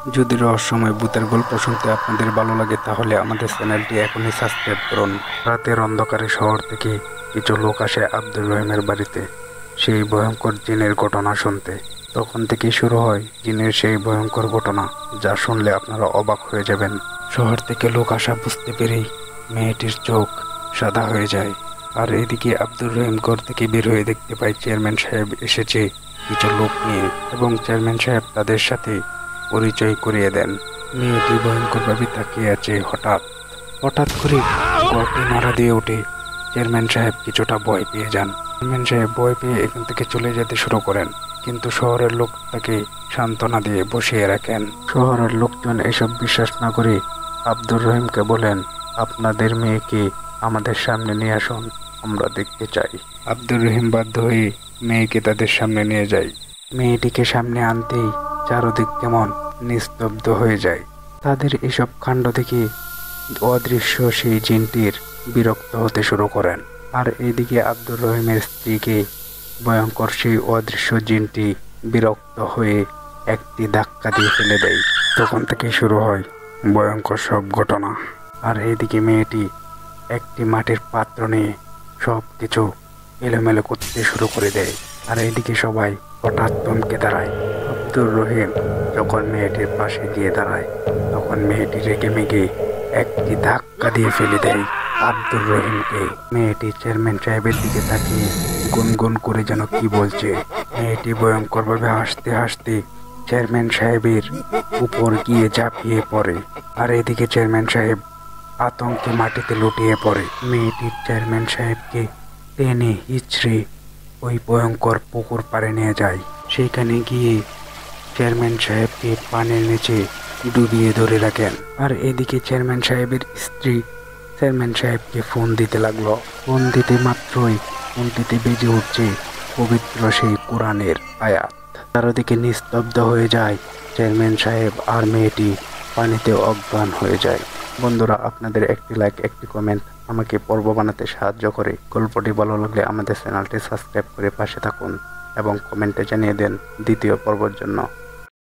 যদি রহস্যময় ভূতের গল্প শুনতে আপনাদের ভালো লাগে তাহলে আমাদের চ্যানেলটি এখনই সাবস্ক্রাইব করুন। রাতের অন্ধকারে শহর থেকে কিছু লোক আসে আব্দুর রহিমের বাড়িতে সেই ভয়ঙ্কর জিনের ঘটনা শুনতে। তখন থেকেই শুরু হয় জিনের সেই ভয়ঙ্কর ঘটনা, যা শুনলে আপনারা অবাক হয়ে যাবেন। শহর থেকে লোক আসা বুঝতে পেরেই মেয়েটির চোখ সাদা হয়ে যায়। আর এদিকে আব্দুর রহিম ঘর থেকে বের হয়ে দেখতে পায় চেয়ারম্যান সাহেব এসেছে কিছু লোক নিয়ে, এবং চেয়ারম্যান সাহেব তাদের সাথে পরিচয় করিয়ে দেন। মেয়েটি ভয়ঙ্করভাবে তাকিয়ে আছে। হঠাৎ হঠাৎ করে ঘরটি নাড়া দিয়ে ওঠে। চেয়ারম্যান সাহেব কিছুটা ভয় পেয়ে যান। চেয়ারম্যান সাহেব ভয় পেয়ে এখান থেকে চলে যেতে শুরু করেন, কিন্তু শহরের লোক তাকে সান্ত্বনা দিয়ে বসিয়ে রাখেন। শহরের লোকজন এসব বিশ্বাস না করে আব্দুর রহিমকে বলেন, আপনাদের মেয়েকে আমাদের সামনে নিয়ে আসুন, আমরা দেখতে চাই। আব্দুর রহিম বাধ্য হয়ে মেয়েকে তাদের সামনে নিয়ে যায়। মেয়েটিকে সামনে আনতেই চারদিক কেমন নিস্তব্ধ হয়ে যায়। তাদের এসব কাণ্ড দেখে অদৃশ্য সেই জিনটির বিরক্ত হতে শুরু করেন। আর এদিকে আব্দুর রহিমের স্ত্রীকে ভয়ঙ্কর সেই অদৃশ্য জিনটি বিরক্ত হয়ে একটি ধাক্কা দিয়ে ফেলে দেয়। তখন থেকে শুরু হয় ভয়ঙ্কর সব ঘটনা। আর এদিকে মেয়েটি একটি মাটির পাত্র নিয়ে সব কিছু এলোমেলো করতে শুরু করে দেয়। আর এদিকে সবাই হঠাৎ থমকে দাঁড়ায়। আব্দুর রহিম যখন মেয়েটির পাশে গিয়ে দাঁড়ায়, তখন মেয়েটি রেগে মেগে একটি ধাক্কা দিয়ে ফেলে দেয় আব্দুর রহিমকে। মেয়েটি চেয়ারম্যান সাহেবের দিকে তাকিয়ে গুনগুন করে যেন কি বলছে। মেয়েটি ভয়ঙ্করভাবে হাসতে হাসতে চেয়ারম্যান সাহেবের উপর গিয়ে ঝাঁপিয়ে পড়ে। আর এদিকে চেয়ারম্যান সাহেব আতঙ্কে মাটিতে লুটিয়ে পড়ে। মেয়েটি চেয়ারম্যান সাহেবকে টেনে হিচড়ে ওই ভয়ঙ্কর পুকুর পাড়ে নিয়ে যায়। সেখানে গিয়ে চেয়ারম্যান সাহেবকে পানির নিচে ডুবিয়ে ধরে রাখেন। আর এদিকে চেয়ারম্যান সাহেবের স্ত্রী চেয়ারম্যান সাহেবকে ফোন দিতে লাগলো। ফোন দিতে মাত্রই ফোনটিতে বেজে উঠছে পবিত্র সেই কোরআনের আয়াত। চারদিকে নিস্তব্ধ হয়ে যায়। চেয়ারম্যান সাহেব আর মেয়েটি পানিতে অজ্ঞান হয়ে যায়। বন্ধুরা, আপনাদের একটি লাইক, একটি কমেন্ট আমাকে পর্ব বানাতে সাহায্য করে। গল্পটি ভালো লাগলে আমাদের চ্যানেলটি সাবস্ক্রাইব করে পাশে থাকুন এবং কমেন্টে জানিয়ে দেন দ্বিতীয় পর্বের জন্য।